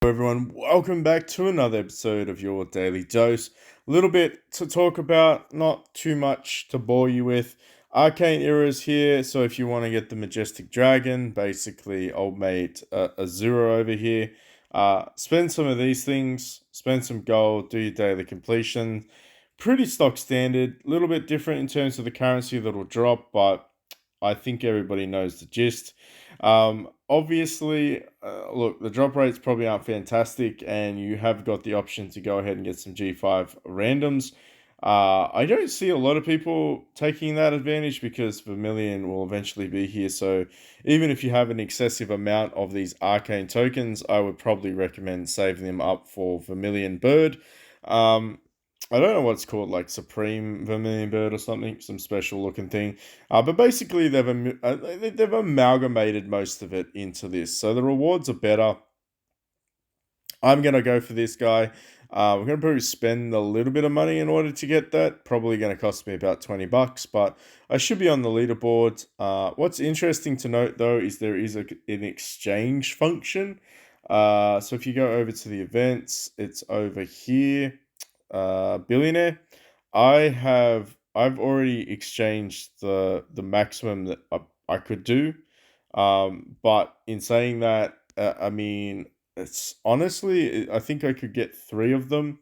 Everyone, welcome back to another episode of your Daily Dose. A little bit to talk about, not too much to bore you with. Arcane Era is here, so if you want to get the Majestic Dragon, basically old mate Azura over here, spend some of these things, spend some gold, do your daily completion. Pretty stock standard, a little bit different in terms of the currency that'll drop, but I think everybody knows the gist. Obviously, look, the drop rates probably aren't fantastic, and you have got the option to go ahead and get some G5 randoms. I don't see a lot of people taking that advantage because Vermilion will eventually be here. So, even if you have an excessive amount of these arcane tokens, I would probably recommend saving them up for Vermilion Bird. Um, I don't know what it's called, like Supreme Vermilion Bird or something, some special looking thing. But basically, they've amalgamated most of it into this, so the rewards are better. I'm gonna go for this guy. We're gonna probably spend a little bit of money in order to get that. Probably gonna cost me about $20, but I should be on the leaderboard. What's interesting to note though is there is an exchange function. So if you go over to the events, it's over here. Billionaire. I've already exchanged the maximum that I could do. But in saying that, I mean, it's honestly, I think I could get three of them.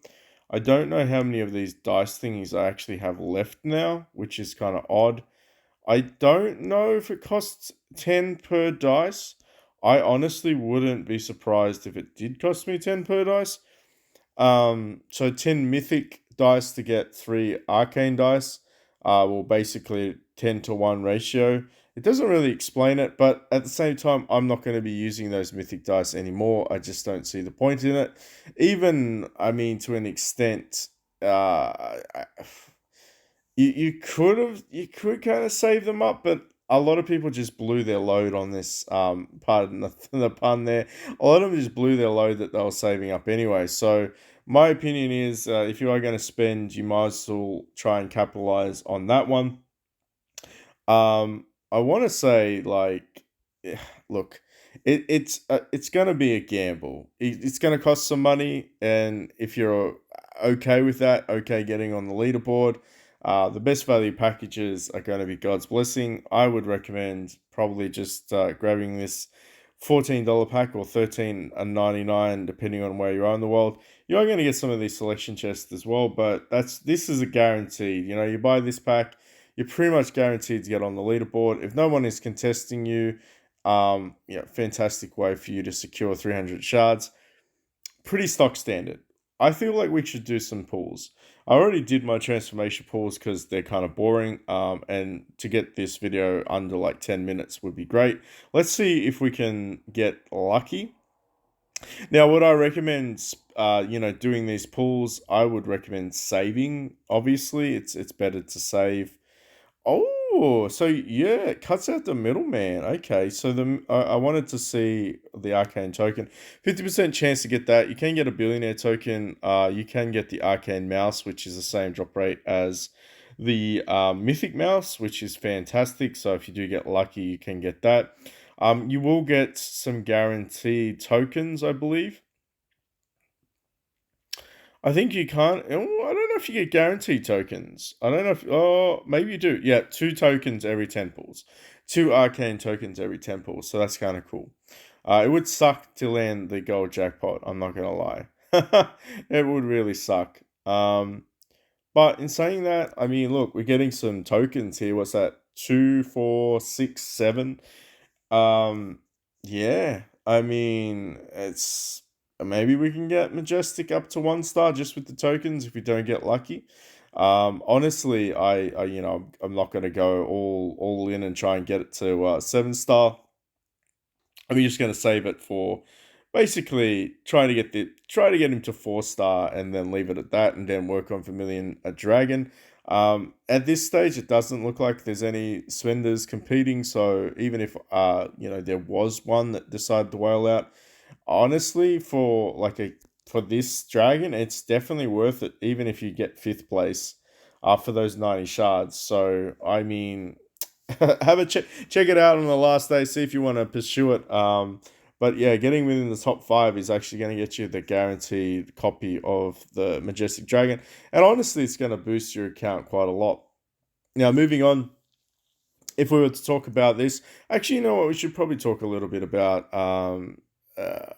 I don't know how many of these dice thingies I actually have left now, which is kind of odd. I don't know if it costs 10 per dice. I honestly wouldn't be surprised if it did cost me 10 per dice. So 10 mythic dice to get 3 arcane dice. Well, basically 10-to-1 ratio. It doesn't really explain it, but at the same time, I'm not going to be using those mythic dice anymore. I just don't see the point in it. Even, I mean, to an extent, you could kind of save them up, but a lot of people just blew their load on this. Pardon the pun there. A lot of them just blew their load that they were saving up anyway. So my opinion is, if you are going to spend, you might as well try and capitalize on that one. I want to say, like, look, it's going to be a gamble. It's going to cost some money, and if you're okay with that, okay, getting on the leaderboard, the best value packages are going to be God's Blessing. I would recommend probably just grabbing this $14 pack or 13.99, depending on where you are in the world. You are going to get some of these selection chests as well, but this is a guarantee. You know, you buy this pack, you're pretty much guaranteed to get on the leaderboard. If no one is contesting you, fantastic way for you to secure 300 shards. Pretty stock standard. I feel like we should do some pulls. I already did my transformation pulls because they're kind of boring. And to get this video under like 10 minutes would be great. Let's see if we can get lucky. Now, would I recommend, doing these pulls? I would recommend saving. Obviously, it's better to save. Oh, so yeah, it cuts out the middleman. Okay, so I wanted to see the arcane token. 50% chance to get that. You can get a billionaire token. You can get the arcane mouse, which is the same drop rate as the mythic mouse, which is fantastic. So if you do get lucky, you can get that. You will get some guaranteed tokens, I believe. I think you can't. Oh, I don't know if you get guaranteed tokens. I don't know if. Oh, maybe you do. Yeah, 2 tokens every 10 pulls. 2 arcane tokens every 10 pulls. So that's kind of cool. It would suck to land the gold jackpot. I'm not gonna lie. It would really suck. But in saying that, I mean, look, we're getting some tokens here. What's that? 2, 4, 6, 7. Um, yeah. I mean, it's maybe we can get Majestic up to 1 star just with the tokens if we don't get lucky. Honestly, I'm not gonna go all in and try and get it to 7 star. I'm just gonna save it for basically try to get him to 4 star and then leave it at that and then work on Vermilion a Dragon. At this stage, it doesn't look like there's any Swenders competing. So even if there was one that decided to whale out, honestly, for this dragon, it's definitely worth it. Even if you get 5th place, for those 90 shards. So I mean, have a check it out on the last day. See if you want to pursue it. But yeah, getting within the top 5 is actually going to get you the guaranteed copy of the Majestic Dragon. And honestly, it's going to boost your account quite a lot. Now, moving on, if we were to talk about this, actually, you know what? We should probably talk a little bit about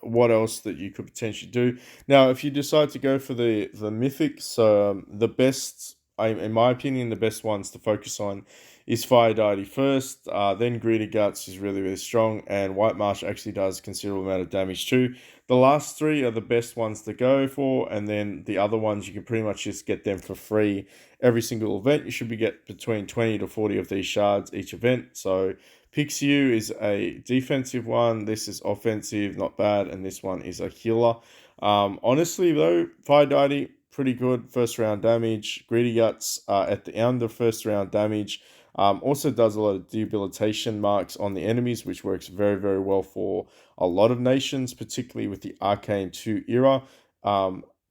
what else that you could potentially do. Now, if you decide to go for the mythics, the best, in my opinion, the best ones to focus on is Fire Deity first. Then Greedy Guts is really really strong, and White Marsh actually does considerable amount of damage too. The last three are the best ones to go for, and then the other ones you can pretty much just get them for free every single event. You should be get between 20 to 40 of these shards each event. So Pixiu is a defensive one. This is offensive, not bad, and this one is a healer. Honestly, though, Fire Deity, pretty good first round damage. Greedy Guts at the end of first round damage. Also does a lot of debilitation marks on the enemies, which works very, very well for a lot of nations, particularly with the Arcane 2 era.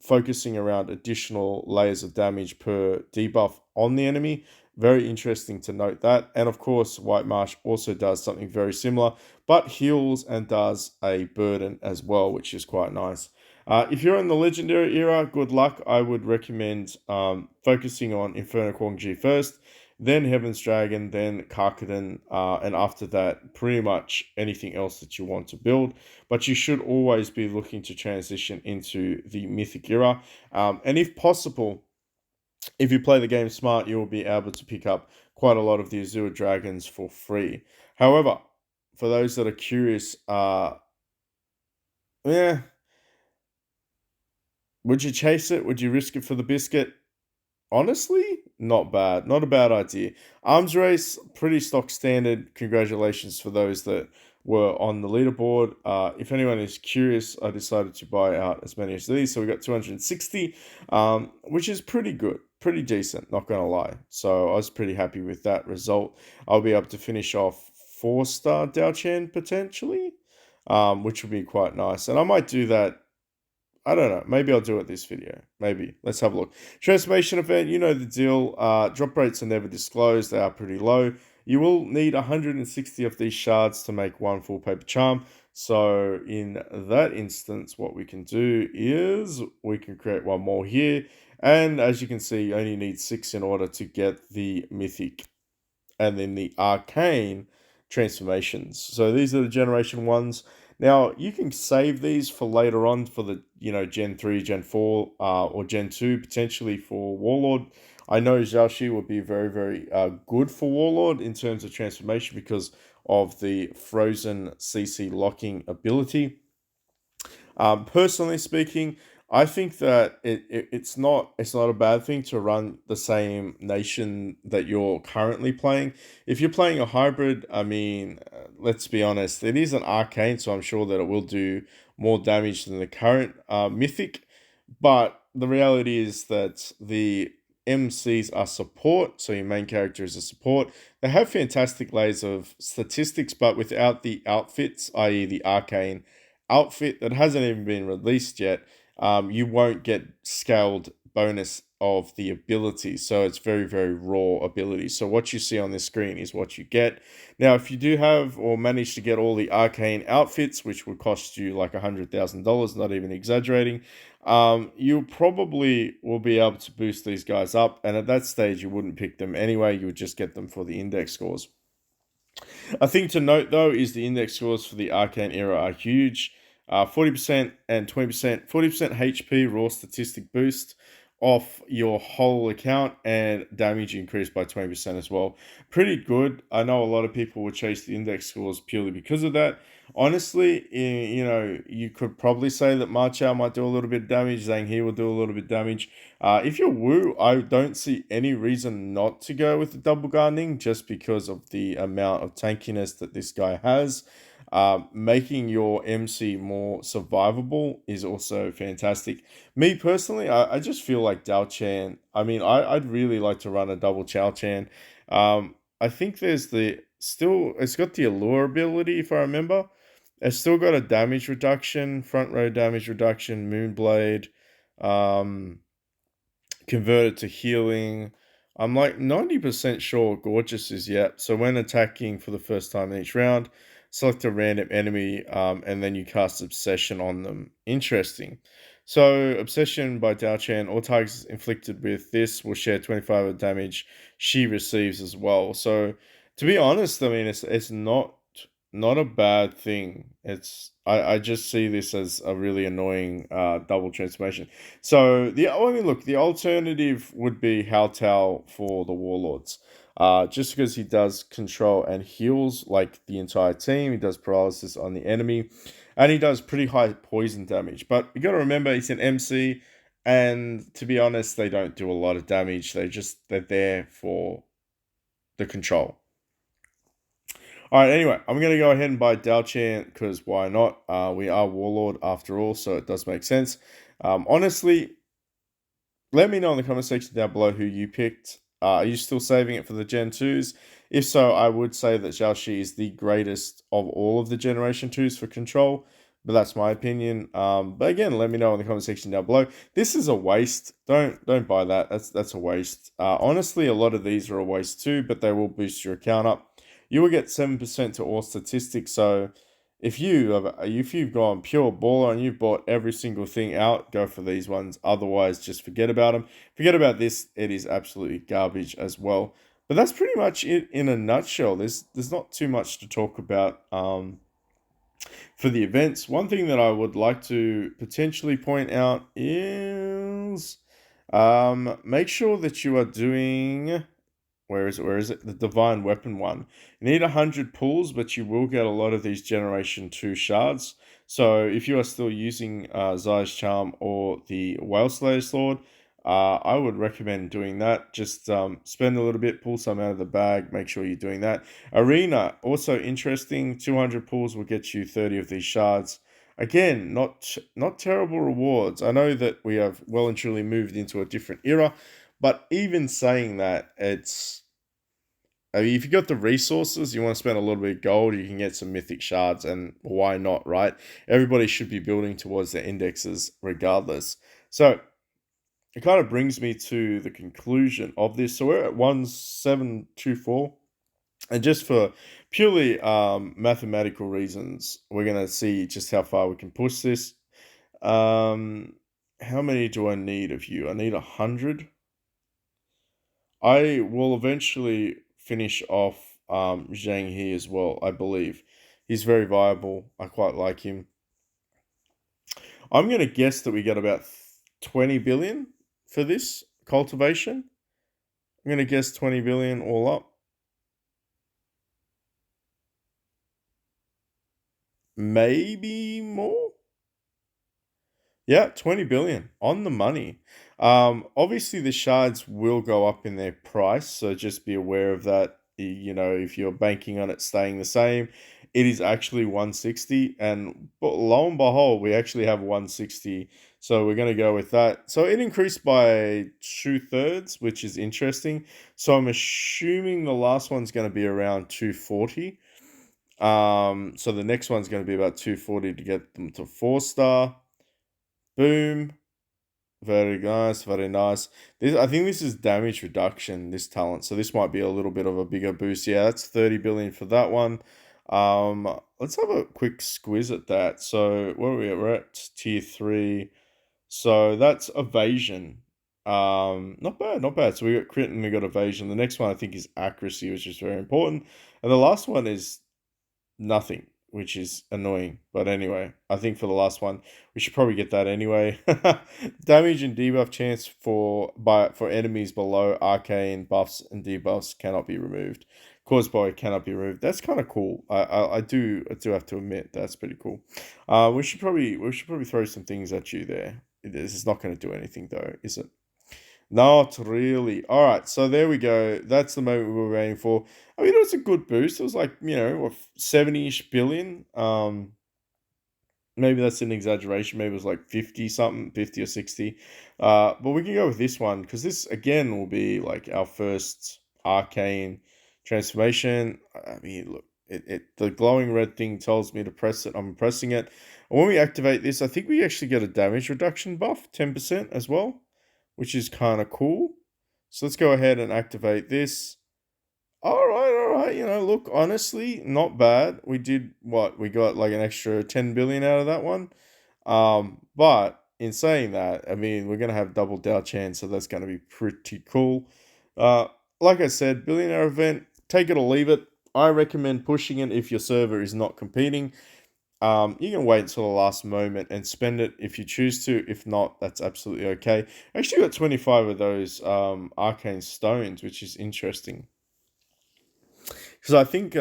Focusing around additional layers of damage per debuff on the enemy. Very interesting to note that. And of course, White Marsh also does something very similar, but heals and does a burden as well, which is quite nice. If you're in the Legendary era, good luck. I would recommend focusing on Inferno Kwang Ji first, then Heaven's Dragon, then Karkadan, and after that, pretty much anything else that you want to build. But you should always be looking to transition into the Mythic era. And if possible, if you play the game smart, you will be able to pick up quite a lot of the Azure Dragons for free. However, for those that are curious, yeah, would you chase it? Would you risk it for the biscuit? Honestly, not bad. Not a bad idea. Arms race, pretty stock standard. Congratulations for those that were on the leaderboard. If anyone is curious, I decided to buy out as many as these. So we got 260, which is pretty good. Pretty decent, not going to lie. So I was pretty happy with that result. I'll be able to finish off 4-star Dao Chen potentially, which would be quite nice. And I might do that. I don't know. Maybe I'll do it this video. Maybe. Let's have a look. Transformation event, you know the deal. Drop rates are never disclosed. They are pretty low. You will need 160 of these shards to make one full paper charm. So in that instance, what we can do is we can create one more here. And as you can see, you only need 6 in order to get the mythic and then the arcane transformations. So these are the generation ones. Now you can save these for later on for the Gen 3, Gen 4, or Gen 2 potentially for Warlord. I know Xiaoxi would be very, very good for Warlord in terms of transformation because of the frozen CC locking ability. Personally speaking, I think that it's not a bad thing to run the same nation that you're currently playing. If you're playing a hybrid, I mean, let's be honest, it is an arcane, so I'm sure that it will do more damage than the current mythic. But the reality is that the MCs are support, so your main character is a support. They have fantastic layers of statistics, but without the outfits, i.e., the arcane outfit that hasn't even been released yet, you won't get scaled bonus of the ability. So it's very, very raw ability. So what you see on this screen is what you get. Now, if you do have or manage to get all the arcane outfits, which would cost you like $100,000, not even exaggerating, you probably will be able to boost these guys up. And at that stage, you wouldn't pick them anyway. You would just get them for the index scores. A thing to note though is the index scores for the Arcane era are huge. 40% and 20%, 40% HP raw statistic boost off your whole account and damage increased by 20% as well. Pretty good. I know a lot of people would chase the index scores purely because of that. Honestly, you could probably say that Ma Chao might do a little bit of damage, Zhang He will do a little bit of damage. If you're Wu, I don't see any reason not to go with the double gardening just because of the amount of tankiness that this guy has. Making your MC more survivable is also fantastic. Me personally, I just feel like Dao Chan. I mean, I'd really like to run a double Chao Chan. I think it's got the allure ability if I remember. It's still got a damage reduction, front row damage reduction, Moonblade, um, converted to healing. I'm like 90% sure Gorgeous is yep. So when attacking for the first time in each round, select a random enemy, and then you cast Obsession on them. Interesting. So, Obsession by Dao Chan, all targets inflicted with this will share 25 of damage she receives as well. So, to be honest, I mean, it's not a bad thing. I just see this as a really annoying double transformation. So I mean, look, the alternative would be Howtao for the Warlords. Just because he does control and heals like the entire team, he does paralysis on the enemy, and he does pretty high poison damage. But you got to remember he's an MC, and to be honest, they don't do a lot of damage. They're there for the control. All right, anyway, I'm going to go ahead and buy Dalchan because why not? We are Warlord after all, so it does make sense. Honestly, let me know in the comment section down below who you picked. Are you still saving it for the Gen 2s? If so, I would say that Xiaoxi is the greatest of all of the Generation 2s for control, but that's my opinion. But again, let me know in the comment section down below. This is a waste. Don't buy that. That's a waste. Honestly, a lot of these are a waste too, but they will boost your account up. You will get 7% to all statistics. So if you've gone pure baller and you've bought every single thing out, go for these ones. Otherwise, just forget about them. Forget about this. It is absolutely garbage as well. But that's pretty much it in a nutshell. There's not too much to talk about for the events. One thing that I would like to potentially point out is make sure that you are doing. Where is it? Where is it? The Divine Weapon one. You need 100 pulls, but you will get a lot of these Generation 2 shards. So if you are still using Zai's Charm or the Whale Slayer's Sword, I would recommend doing that. Just spend a little bit, pull some out of the bag, make sure you're doing that. Arena, also interesting. 200 pulls will get you 30 of these shards. Again, not terrible rewards. I know that we have well and truly moved into a different era, but even saying that, I mean, if you got the resources, you want to spend a little bit of gold, you can get some mythic shards, and why not, right? Everybody should be building towards their indexes regardless. So it kind of brings me to the conclusion of this. So we're at 1724. And just for purely mathematical reasons, we're going to see just how far we can push this. How many do I need of you? I need 100. I will eventually finish off Zhang He as well, I believe. He's very viable. I quite like him. I'm going to guess that we get about 20 billion for this cultivation. I'm going to guess 20 billion all up. Maybe more? Yeah, 20 billion on the money. Obviously the shards will go up in their price, so just be aware of that. You know, if you're banking on it staying the same, it is actually 160, and but lo and behold, we actually have 160. So we're gonna go with that. So it increased by 2/3, which is interesting. So I'm assuming the last one's gonna be around 240. So the next one's gonna be about 240 to get them to 4-star. Boom. Very nice, very nice. I think this is damage reduction, this talent. So this might be a little bit of a bigger boost. Yeah, that's 30 billion for that one. Let's have a quick squiz at that. So where are we at? We're at tier 3. So that's evasion. Not bad, not bad. So we got crit and we got evasion. The next one I think is accuracy, which is very important. And the last one is nothing, which is annoying. But anyway, I think for the last one, we should probably get that anyway. Damage and debuff chance for enemies below arcane buffs and debuffs cannot be removed. Caused by cannot be removed. That's kind of cool. I do have to admit that's pretty cool. We should probably throw some things at you there. This is not going to do anything though, is it? Not really. All right, so there we go. That's the moment we were waiting for. I mean, it was a good boost. It was like, 70-ish billion. Maybe that's an exaggeration. Maybe it was like 50 something, 50 or 60. But we can go with this one because this again will be like our first arcane transformation. I mean, look, the glowing red thing tells me to press it. I'm pressing it. And when we activate this, I think we actually get a damage reduction buff, 10% as well, which is kind of cool. So let's go ahead and activate this. All right. Look, honestly, not bad. We did what? We got like an extra 10 billion out of that one. But in saying that, I mean, we're gonna have double Dow chance, so that's gonna be pretty cool. Uh, like I said, billionaire event, take it or leave it. I recommend pushing it if your server is not competing. You can wait until the last moment and spend it if you choose to. If not, that's absolutely okay. I actually got 25 of those arcane stones, which is interesting. Because I think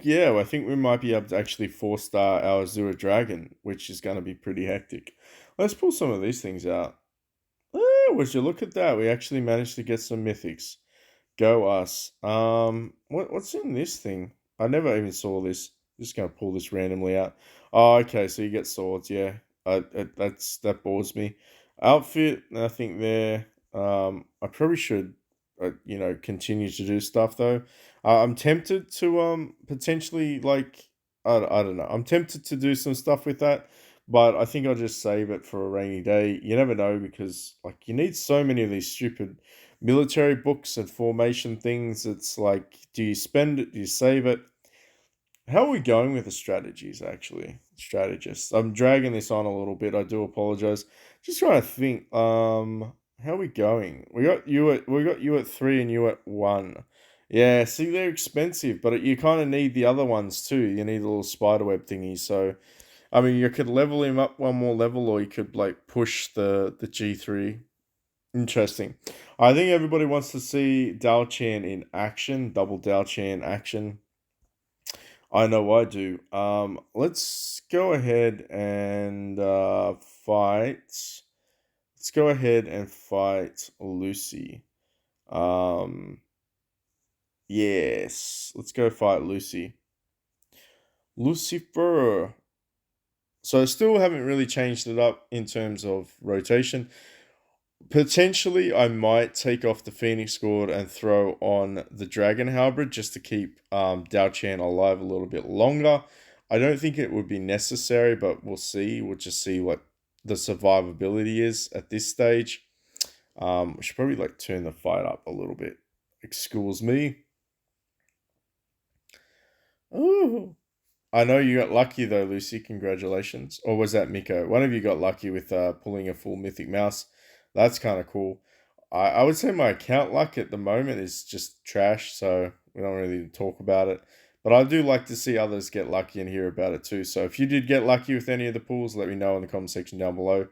we might be able to actually four-star our Azure Dragon, which is going to be pretty hectic. Let's pull some of these things out. Would you look at that? We actually managed to get some mythics. Go us. What's in this thing? I never even saw this. Just gonna pull this randomly out. Oh, okay. So you get swords. Yeah. That bores me. Outfit. Nothing there. I probably should, continue to do stuff though. I'm tempted to potentially like I don't know. I'm tempted to do some stuff with that, but I think I'll just save it for a rainy day. You never know because like you need so many of these stupid military books and formation things. It's like, do you spend it? Do you save it? How are we going with the strategies, actually? Strategists. I'm dragging this on a little bit. I do apologize. Just trying to think. How are we going? We got you at 3 and you at 1. Yeah, see they're expensive, but you kind of need the other ones too. You need a little spiderweb thingy. So I mean you could level him up one more level or you could like push the G3. Interesting. I think everybody wants to see Dao Chan in action, double Dao Chan action. I know I do. Let's go ahead and fight. Let's go ahead and fight Lucy. Um, yes, let's go fight Lucy. Lucifer. So I still haven't really changed it up in terms of rotation. Potentially, I might take off the Phoenix Sword and throw on the Dragon Halberd just to keep Dao Chan alive a little bit longer. I don't think it would be necessary, but we'll see. We'll just see what the survivability is at this stage. We should probably like turn the fight up a little bit. Excuse me. Ooh. I know you got lucky though, Lucy. Congratulations. Or was that Miko? One of you got lucky with pulling a full mythic mouse. That's kind of cool. I would say my account luck at the moment is just trash, so we don't really talk about it. But I do like to see others get lucky and hear about it too. So if you did get lucky with any of the pulls, let me know in the comment section down below.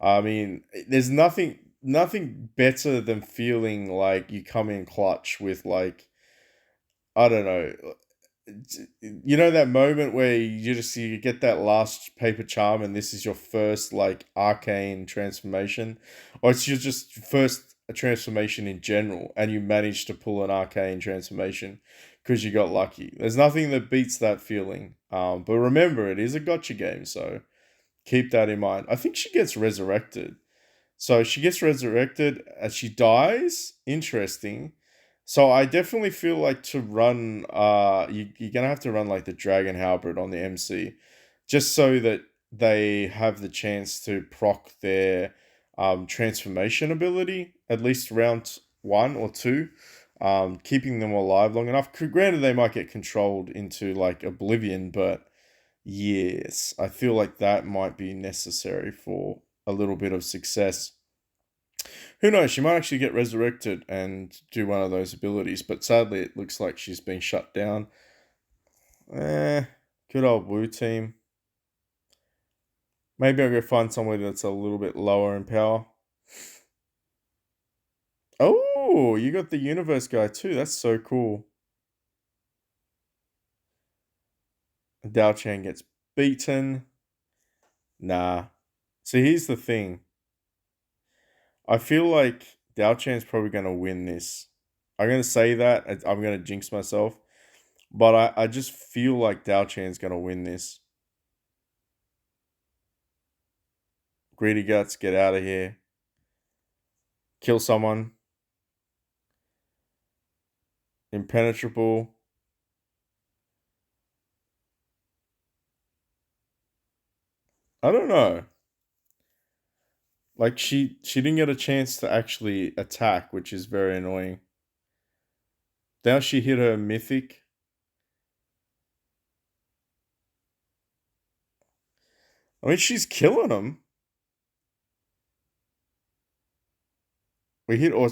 I mean, there's nothing better than feeling like you come in clutch with like I don't know. You know that moment where you get that last paper charm and this is your first like arcane transformation, or it's your just first transformation in general, and you manage to pull an arcane transformation because you got lucky. There's nothing that beats that feeling. But remember, it is a gotcha game, so keep that in mind. I think she gets resurrected. So she gets resurrected as she dies. Interesting. So I definitely feel like to run you're gonna have to run like the Dragon Halberd on the MC just so that they have the chance to proc their transformation ability at least round 1 or 2. Keeping them alive long enough. Granted they might get controlled into like oblivion, but yes, I feel like that might be necessary for a little bit of success. Who knows? She might actually get resurrected and do one of those abilities, but sadly, it looks like she's been shut down. Good old Wu team. Maybe I'll go find somebody that's a little bit lower in power. Oh, you got the universe guy too. That's so cool. Dao Chan gets beaten. Nah. See, here's the thing. I feel like Dao Chan's probably going to win this. I'm going to say that. I'm going to jinx myself. But I just feel like Dao Chan's going to win this. Greedy Guts, get out of here. Kill someone. Impenetrable. I don't know. Like she didn't get a chance to actually attack, which is very annoying. Now she hit her mythic. I mean, she's killing them. We hit or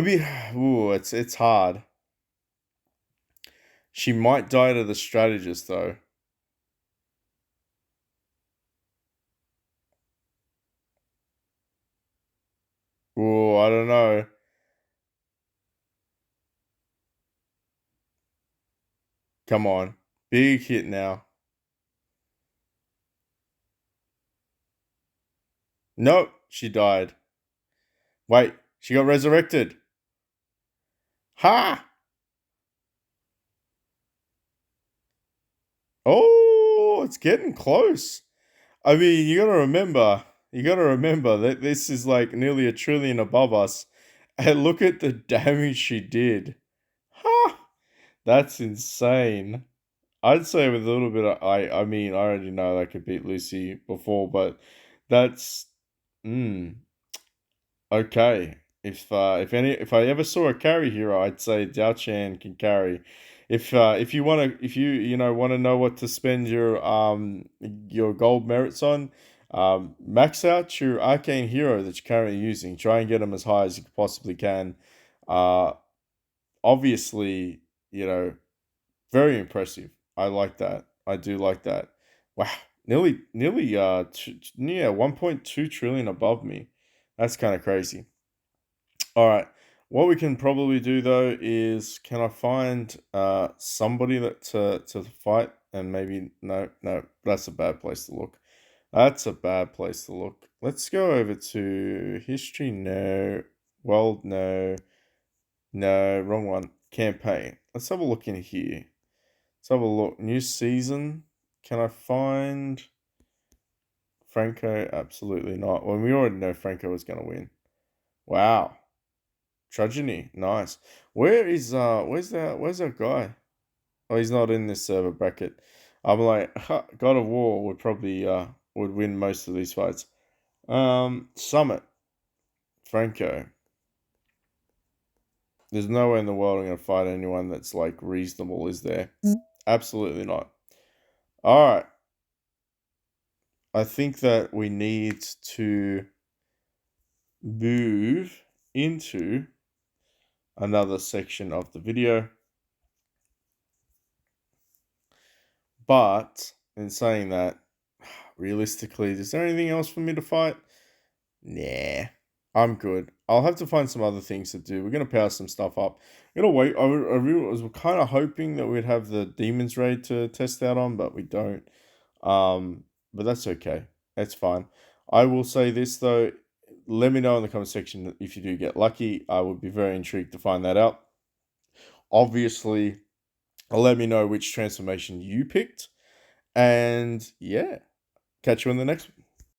be. Ooh, it's hard. She might die to the strategist though. Ooh, I don't know. Come on, big hit now. Nope, she died. Wait, she got resurrected. Ha! Oh, it's getting close. I mean, you gotta remember that this is like nearly a trillion above us. And look at the damage she did. Ha! That's insane. I'd say with a little bit of, I mean, I already know I could beat Lucy before, but that's, mm, okay. If I ever saw a carry hero, I'd say Diao Chan can carry. If you wanna if you know wanna know what to spend your gold merits on, max out your arcane hero that you're currently using. Try and get them as high as you possibly can. Uh, Obviously, you know, very impressive. I like that. I do like that. Wow, nearly yeah, 1.2 trillion above me. That's kind of crazy. All right. What we can probably do though is can I find somebody that to fight and maybe no, that's a bad place to look. That's a bad place to look. Let's go over to history, no, world, no, no, wrong one. Campaign. Let's have a look in here. Let's have a look. New season. Can I find Franco? Absolutely not. Well, we already know Franco was gonna win. Wow. Tragedy, nice. Where's that guy? Oh, he's not in this server bracket. I'm like, God of War would probably would win most of these fights. Summit, Franco. There's no way in the world I'm gonna fight anyone that's like reasonable, is there? Absolutely not. Alright. I think that we need to move into another section of the video. But in saying that, realistically, is there anything else for me to fight? Nah, I'm good. I'll have to find some other things to do. We're gonna power some stuff up. I'm gonna wait. I really was kind of hoping that we'd have the Demons Raid to test out on, but we don't. But that's okay. That's fine. I will say this though. Let me know in the comment section if you do get lucky. I would be very intrigued to find that out. Obviously, let me know which transformation you picked. And yeah, catch you in the next one.